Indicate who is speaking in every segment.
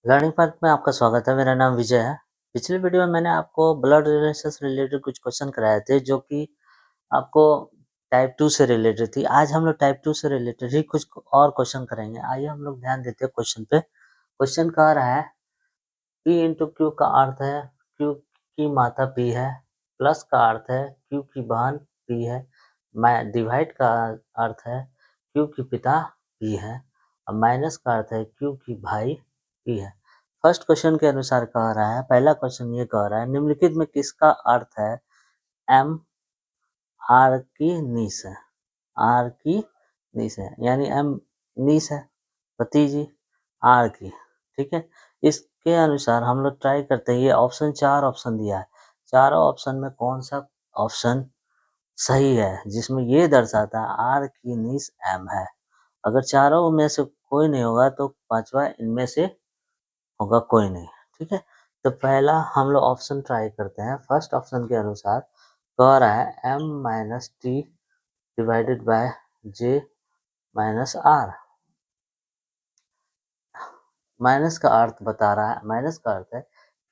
Speaker 1: Learning park में आपका स्वागत है। मेरा नाम विजय है। पिछली वीडियो में मैंने आपको ब्लड रिलेशन से रिलेटेड कुछ क्वेश्चन कराए थे जो कि आपको टाइप 2 से रिलेटेड थी। आज हम लोग टाइप 2 से रिलेटेड ही कुछ और क्वेश्चन करेंगे। आइए हम लोग ध्यान देते हैं क्वेश्चन पे। क्वेश्चन कह रहा है P इंटू क्यू का अर्थ है क्यू की माता P है, प्लस का अर्थ है क्यू की बहन P है, डिवाइड का अर्थ है क्यू की पिता P है और माइनस का अर्थ है क्यू की भाई P है। फर्स्ट क्वेश्चन के अनुसार कह रहा है, पहला क्वेश्चन ये कह रहा है निम्नलिखित में किसका अर्थ है M R की नीस है। R की नीस है यानी M नीस है, भतीजी R की, ठीक है। इसके अनुसार हम लोग ट्राई करते हैं। ये ऑप्शन 4 ऑप्शन दिया है, चारों ऑप्शन में कौन सा ऑप्शन सही है जिसमें ये दर्शाता है R की नीस M है। अगर चारों में से कोई नहीं होगा तो पांचवा इनमें से होगा कोई नहीं, ठीक है। तो पहला हम लोग ऑप्शन ट्राई करते हैं। फर्स्ट ऑप्शन के अनुसार कह रहा है M minus T divided by J minus R। Minus का अर्थ बता रहा है, माइनस का अर्थ है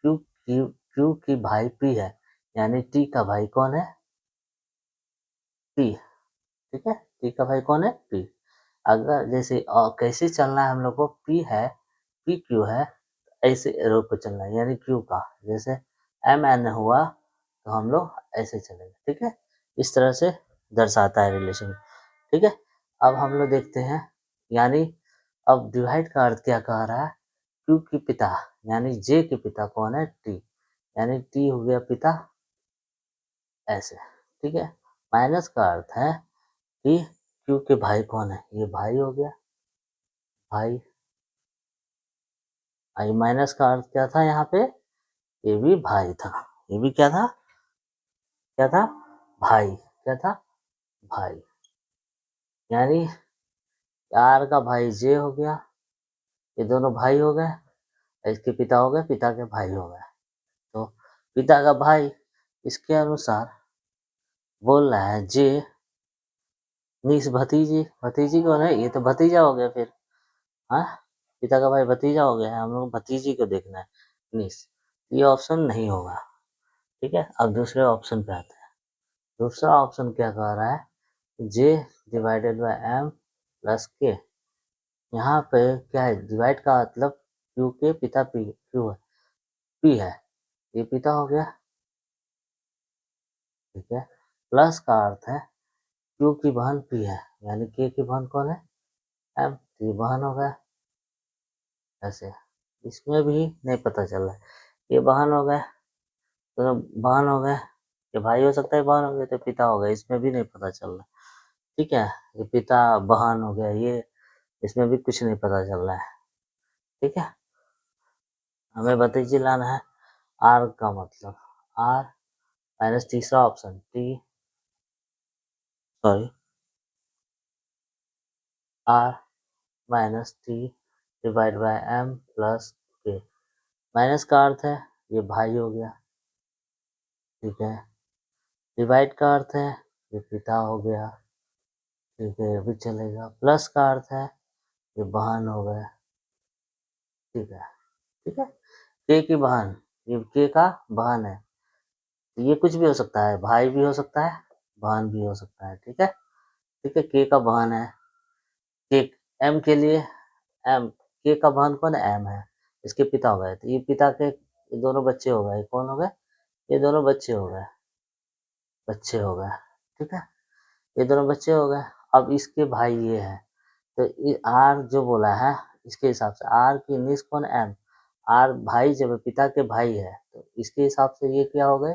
Speaker 1: क्यू की भाई P है, यानी T का भाई कौन है? P, ठीक है। T का भाई कौन है? P। अगर जैसे कैसे चलना है हम लोग को, P है P क्यू है, ऐसे एरो को चलना है यानी Q का, जैसे MN हुआ तो हम लोग ऐसे चलेंगे, ठीक है। इस तरह से दर्शाता है रिलेशन, ठीक है। अब हम लोग देखते हैं, यानी अब डिवाइड का अर्थ क्या कह रहा है? क्यू की पिता यानी जे के पिता कौन है? टी, यानी टी हो गया पिता, ऐसे, ठीक है। माइनस का अर्थ है कि क्यू के भाई कौन है? ये भाई हो गया, भाई। आई माइनस का अर्थ क्या था यहाँ पे? ये भी भाई था, ये भी क्या था? क्या था? भाई। क्या था? भाई। यानी आर का भाई जे हो गया, ये दोनों भाई हो गए, इसके पिता हो गए, पिता के भाई हो गए। तो पिता का भाई इसके अनुसार बोल रहा है जे नीस भतीजी। भतीजी कौन है? ये तो भतीजा हो गया फिर, हाँ। पिता का भाई भतीजा हो गया है, हम लोग भतीजी को देखना है, नीस। ये ऑप्शन नहीं होगा, ठीक है। अब दूसरे ऑप्शन पे आते हैं। दूसरा ऑप्शन क्या कह रहा है? J divided by M plus K. यहाँ पे क्या है? डिवाइड का मतलब क्यू के पिता पी, क्यू है, पी है, ये पिता हो गया, ठीक है। प्लस का अर्थ है क्यू की बहन पी है, यानी के की बहन कौन है? एम, ये बहन हो गया, ऐसे। इसमें भी नहीं पता चल रहा है, ये बहन हो गए, तो बहन हो गए, ये भाई हो सकता है, बहन हो गए तो पिता हो गए, इसमें भी नहीं पता चल रहा, ठीक है। ये पिता बहन हो गया, ये इसमें भी कुछ नहीं पता चल रहा है, ठीक है। हमें भतीजी लाना है, आर का मतलब आर माइनस तीसरा option T, sorry, R minus T divide by M plus K. Minus का अर्थ है ये भाई हो गया, ठीक है। डिवाइड का अर्थ है ये पिता हो गया, ठीक है, ये भी चलेगा। प्लस का अर्थ है ये बहन हो गया, ठीक है, ठीक है। के की बहन, ये के का बहन है, तो ये कुछ भी हो सकता है, भाई भी हो सकता है, बहन भी हो सकता है, ठीक है, ठीक है। के का बहन है, के एम के लिए एम, के का बहन कौन है? एम है, इसके पिता हो गए, तो ये पिता के ये दोनों बच्चे हो गए, कौन हो गए? ये दोनों बच्चे हो गए, बच्चे हो गए, ठीक है। ये दोनों बच्चे हो गए। अब इसके भाई ये है, तो ये आर जो बोला है इसके हिसाब से आर की इनिस कौन? एम। आर भाई जब पिता के भाई है तो इसके हिसाब से ये क्या हो गए?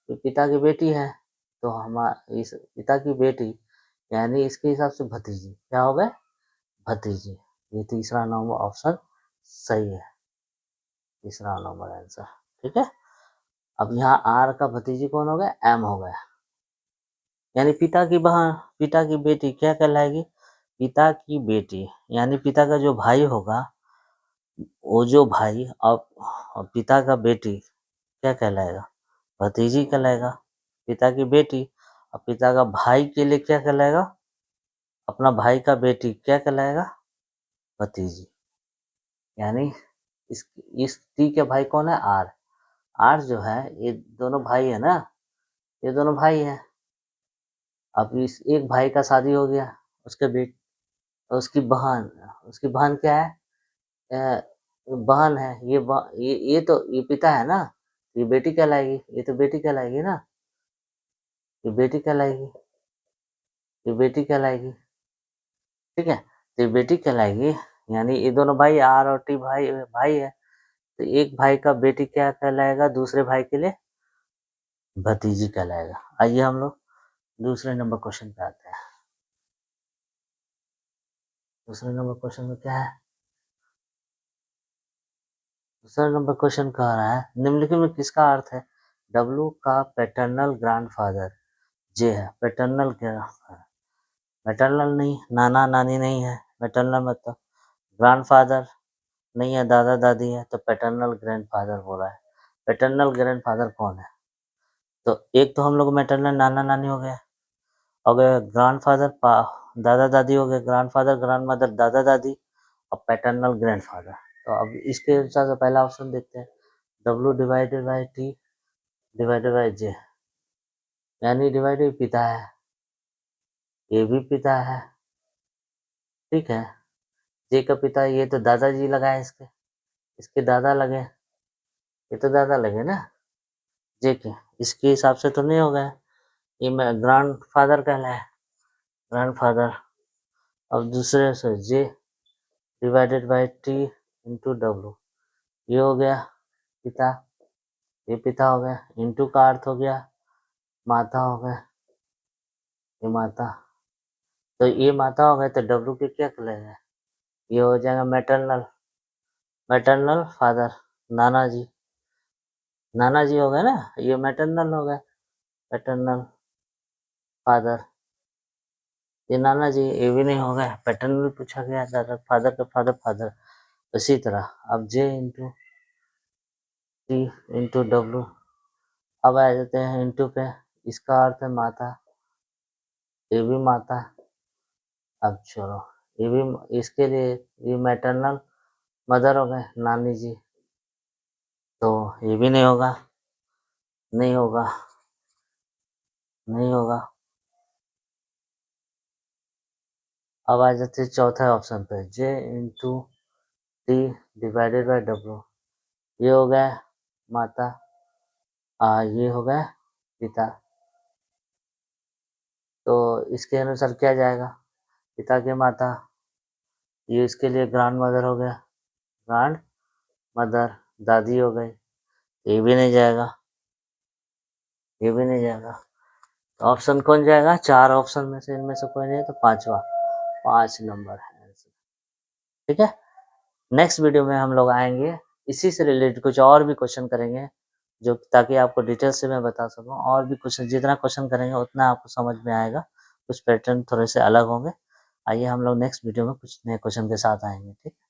Speaker 1: ये पिता की बेटी है, तो हम इस पिता की बेटी यानी इसके हिसाब से भतीजी क्या हो गए? भतीजी। ये तीसरा नंबर ऑप्शन सही है, तीसरा नंबर आंसर, ठीक है। अब यहाँ आर का भतीजी कौन हो गया? एम हो गया, यानी पिता की बहन, पिता की बेटी क्या कहलाएगी? पिता की बेटी, यानी पिता का जो भाई होगा, वो जो भाई और पिता का बेटी क्या कहलाएगा? भतीजी कहलाएगा। पिता की बेटी और पिता का भाई के लिए क्या कहलाएगा? अपना भाई का बेटी क्या कहलाएगा? भतीजी। यानी इस टी के भाई कौन है? आर। आर जो है ये दोनों भाई है ना, ये दोनों भाई हैं। अब इस एक भाई का शादी हो गया, उसके बेट उसकी बहन क्या है? बहन है। ये तो ये पिता है ना, ये बेटी कहलाएगी, ये तो बेटी कहलाएगी ना, ये बेटी कहलाएगी, ये बेटी कहलाएगी। ठीक है, तो ये बेटी कहलाएगी। यानी ये दोनों भाई आर और टी भाई भाई है, तो एक भाई का बेटी क्या कहलाएगा? दूसरे भाई के लिए भतीजी कहलाएगा। आइए हम लोग दूसरे नंबर क्वेश्चन पे आते हैं। दूसरे नंबर क्वेश्चन में क्या है? दूसरा नंबर क्वेश्चन कह रहा है निम्नलिखित में किसका अर्थ है? डब्लू का पैटर्नल ग्रैंडफादर जे है। पैटर्नल क्या? मैटरनल नहीं, नाना नानी नहीं है। मैटरनल मतलब ग्रैंडफादर नहीं है, दादा दादी है, तो पैटर्नल ग्रैंडफादर हो रहा है। पैटर्नल ग्रैंडफादर कौन है? तो एक तो हम लोग मैटरनल नाना नानी हो गया, और ग्रैंडफादर दादा दादी हो गए, ग्रैंडफादर ग्रैंड मदर दादा दादी, और पैटर्नल ग्रैंडफादर। तो अब इसके हिसाब से पहला ऑप्शन देखते हैं, W divided by T divided by J, यानी डिवाइडेड पिता है, ये भी पिता है, ठीक है। जे का पिता ये तो दादाजी लगा है, इसके दादा लगे, ये तो दादा लगे ना जे के, इसके हिसाब से तो नहीं हो गया, ये मैं ग्रैंड फादर कहलाए, ग्रैंड फादर। अब दूसरे से J divided by T into W, ये हो गया पिता, ये पिता हो गया, इंटू का अर्थ हो गया माता हो गया, ये माता, तो ये माता हो गए, तो डब्लू के क्या कहलाएगा? ये हो जाएगा मैटरनल, मैटरनल फादर, नाना जी, नाना जी हो गए ना, ये मैटरनल हो गए, पैटर्नल फादर, ये नाना जी, ये भी नहीं होगा, पैटर्नल पूछा गया, दादा फादर का फादर फादर। इसी तरह अब जे इंटू टी इंटू डब्लू, अब आ जाते हैं इंटू पे, इसका अर्थ है माता, ये भी माता। अब चलो ये भी, इसके लिए ये मैटरनल मदर हो गए, नानी जी, तो ये भी नहीं होगा, नहीं होगा, नहीं होगा। अब आ जाते हैं चौथे ऑप्शन पे, J into T divided by W, ये हो गया माता, ये हो गया पिता, तो इसके अनुसार क्या जाएगा? पिता के माता, ये इसके लिए ग्रैंड मदर हो गया, ग्रैंड मदर, दादी हो गई, ये भी नहीं जाएगा, ये भी नहीं जाएगा, तो ऑप्शन कौन जाएगा? चार ऑप्शन में से इनमें से कोई नहीं है, तो पांचवा, 5 नंबर है आंसर। ठीक है, नेक्स्ट वीडियो में हम लोग आएंगे, इसी से रिलेटेड कुछ और भी क्वेश्चन करेंगे, जो ताकि आपको डिटेल से मैं बता सकूं, और भी क्वेश्चन, जितना क्वेश्चन करेंगे उतना आपको समझ में आएगा, कुछ पैटर्न थोड़े से अलग होंगे। आइए हम लोग नेक्स्ट वीडियो में कुछ नए क्वेश्चन के साथ आएंगे। ठीक है।